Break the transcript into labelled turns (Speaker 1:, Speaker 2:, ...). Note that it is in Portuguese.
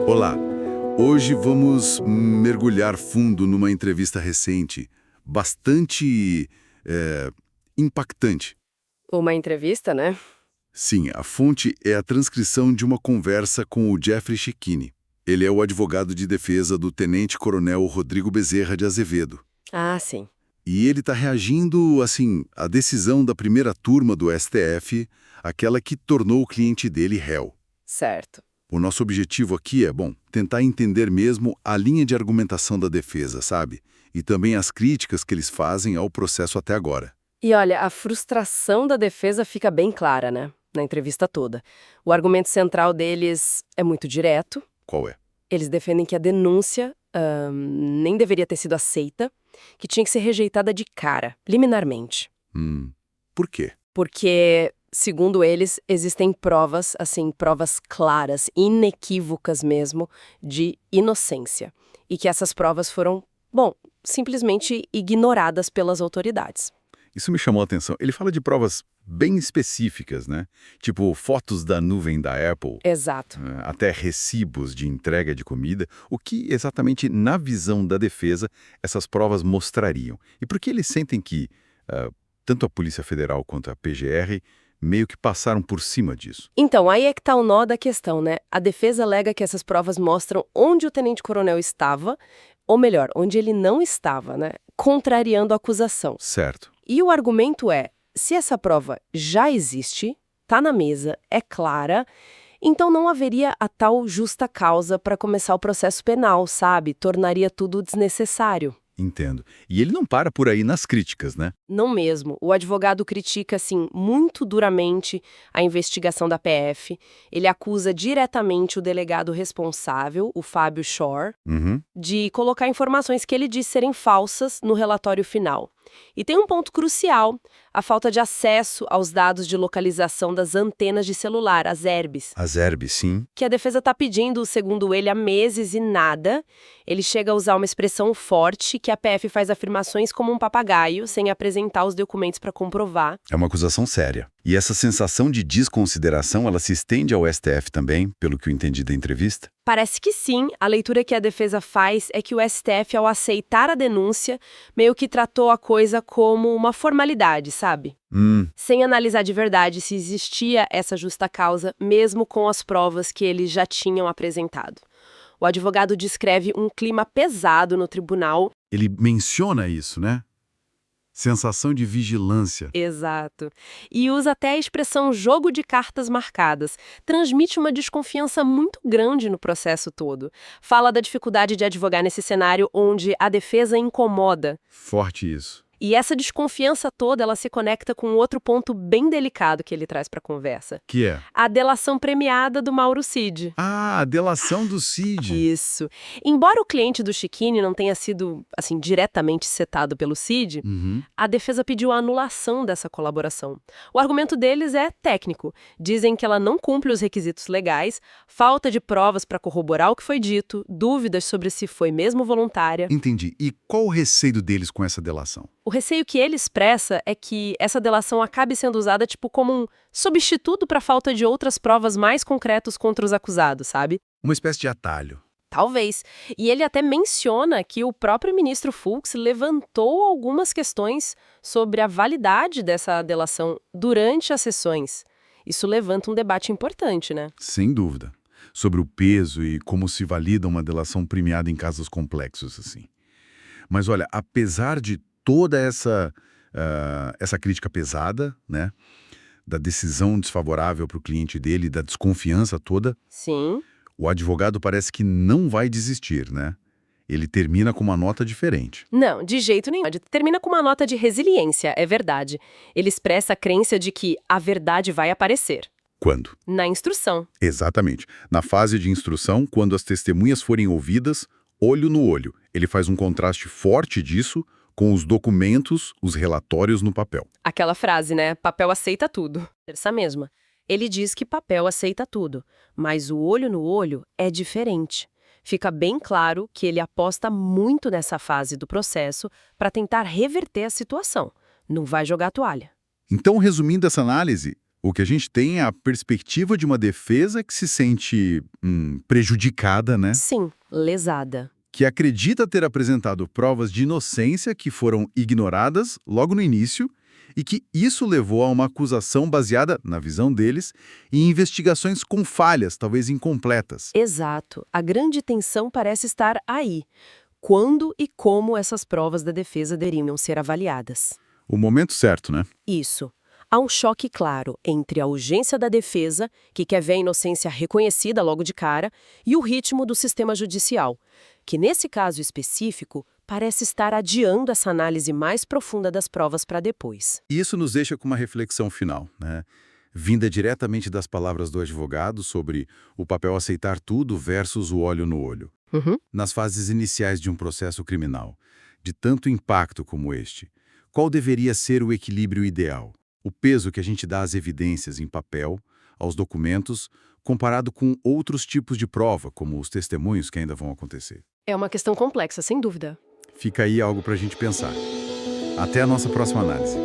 Speaker 1: Olá, hoje vamos mergulhar fundo numa entrevista recente, bastante impactante.
Speaker 2: Uma entrevista, né?
Speaker 1: Sim, a fonte é a transcrição de uma conversa com o Jeffrey Cecchini. Ele é o advogado de defesa do tenente-coronel Rodrigo Bezerra de Azevedo.
Speaker 2: Ah, sim.
Speaker 1: E ele está reagindo, assim, à decisão da primeira turma do STF, aquela que tornou o cliente dele réu.
Speaker 2: Certo.
Speaker 1: O nosso objetivo aqui é, tentar entender mesmo a linha de argumentação da defesa, sabe? E também as críticas que eles fazem ao processo até agora.
Speaker 2: E olha, a frustração da defesa fica bem clara, né? Na entrevista toda. O argumento central deles é muito direto.
Speaker 1: Qual é?
Speaker 2: Eles defendem que a denúncia nem deveria ter sido aceita, que tinha que ser rejeitada de cara, liminarmente.
Speaker 1: Por quê?
Speaker 2: Porque, segundo eles, existem provas, provas claras, inequívocas mesmo, de inocência. E que essas provas foram, simplesmente ignoradas pelas autoridades.
Speaker 1: Isso me chamou a atenção. Ele fala de provas bem específicas, né? Tipo fotos da nuvem da Apple.
Speaker 2: Exato.
Speaker 1: Até recibos de entrega de comida. O que exatamente, na visão da defesa, essas provas mostrariam? E por que eles sentem que tanto a Polícia Federal quanto a PGR meio que passaram por cima disso?
Speaker 2: Então, aí é que tá o nó da questão, né? A defesa alega que essas provas mostram onde o tenente-coronel estava, ou melhor, onde ele não estava, né? Contrariando a acusação.
Speaker 1: Certo.
Speaker 2: E o argumento é, se essa prova já existe, tá na mesa, é clara, então não haveria a tal justa causa para começar o processo penal, sabe? Tornaria tudo desnecessário.
Speaker 1: Entendo. E ele não para por aí nas críticas, né?
Speaker 2: Não mesmo. O advogado critica, muito duramente a investigação da PF. Ele acusa diretamente o delegado responsável, o Fábio Shore, de colocar informações que ele diz serem falsas no relatório final. E tem um ponto crucial, a falta de acesso aos dados de localização das antenas de celular, as ERBs.
Speaker 1: As ERBs, sim.
Speaker 2: Que a defesa está pedindo, segundo ele, há meses e nada. Ele chega a usar uma expressão forte que a PF faz afirmações como um papagaio, sem apresentar os documentos para comprovar.
Speaker 1: É uma acusação séria. E essa sensação de desconsideração, ela se estende ao STF também, pelo que eu entendi da entrevista?
Speaker 2: Parece que sim. A leitura que a defesa faz é que o STF, ao aceitar a denúncia, meio que tratou a coisa como uma formalidade, sabe? Sem analisar de verdade se existia essa justa causa, mesmo com as provas que eles já tinham apresentado. O advogado descreve um clima pesado no tribunal.
Speaker 1: Ele menciona isso, né? Sensação de vigilância.
Speaker 2: Exato. E usa até a expressão jogo de cartas marcadas. Transmite uma desconfiança muito grande no processo todo. Fala da dificuldade de advogar nesse cenário onde a defesa incomoda.
Speaker 1: Forte isso.
Speaker 2: E essa desconfiança toda, ela se conecta com outro ponto bem delicado que ele traz para a conversa.
Speaker 1: Que é?
Speaker 2: A delação premiada do Mauro Cid.
Speaker 1: Ah, a delação do Cid.
Speaker 2: Isso. Embora o cliente do Cecchini não tenha sido, diretamente setado pelo Cid, a defesa pediu a anulação dessa colaboração. O argumento deles é técnico. Dizem que ela não cumpre os requisitos legais, falta de provas para corroborar o que foi dito, dúvidas sobre se foi mesmo voluntária.
Speaker 1: Entendi. E qual o receio deles com essa delação?
Speaker 2: O receio que ele expressa é que essa delação acabe sendo usada como um substituto para a falta de outras provas mais concretas contra os acusados, sabe?
Speaker 1: Uma espécie de atalho.
Speaker 2: Talvez. E ele até menciona que o próprio ministro Fux levantou algumas questões sobre a validade dessa delação durante as sessões. Isso levanta um debate importante, né?
Speaker 1: Sem dúvida. Sobre o peso e como se valida uma delação premiada em casos complexos, assim. Mas olha, apesar de toda essa crítica pesada, né, da decisão desfavorável para o cliente dele, da desconfiança toda,
Speaker 2: Sim.
Speaker 1: o advogado parece que não vai desistir, né? Ele termina com uma nota diferente.
Speaker 2: Não, de jeito nenhum. Termina com uma nota de resiliência, é verdade. Ele expressa a crença de que a verdade vai aparecer.
Speaker 1: Quando?
Speaker 2: Na instrução.
Speaker 1: Exatamente. Na fase de instrução, quando as testemunhas forem ouvidas, olho no olho. Ele faz um contraste forte disso com os documentos, os relatórios no papel.
Speaker 2: Aquela frase, né? Papel aceita tudo. Essa mesma. Ele diz que papel aceita tudo, mas o olho no olho é diferente. Fica bem claro que ele aposta muito nessa fase do processo para tentar reverter a situação. Não vai jogar a toalha.
Speaker 1: Então, resumindo essa análise, O que a gente tem é a perspectiva de uma defesa que se sente prejudicada, né?
Speaker 2: Sim, lesada.
Speaker 1: Que acredita ter apresentado provas de inocência que foram ignoradas logo no início e que isso levou a uma acusação baseada, na visão deles, em investigações com falhas, talvez incompletas.
Speaker 2: Exato. A grande tensão parece estar aí. Quando e como essas provas da defesa deveriam ser avaliadas.
Speaker 1: O momento certo, né?
Speaker 2: Isso. Há um choque claro entre a urgência da defesa, que quer ver a inocência reconhecida logo de cara, e o ritmo do sistema judicial, que nesse caso específico parece estar adiando essa análise mais profunda das provas para depois.
Speaker 1: Isso nos deixa com uma reflexão final, né? Vinda diretamente das palavras do advogado sobre o papel aceitar tudo versus o olho no olho.
Speaker 2: Uhum.
Speaker 1: Nas fases iniciais de um processo criminal, de tanto impacto como este, qual deveria ser o equilíbrio ideal? O peso que a gente dá às evidências em papel, aos documentos, comparado com outros tipos de prova, como os testemunhos que ainda vão acontecer.
Speaker 2: É uma questão complexa, sem dúvida.
Speaker 1: Fica aí algo para a gente pensar. Até a nossa próxima análise.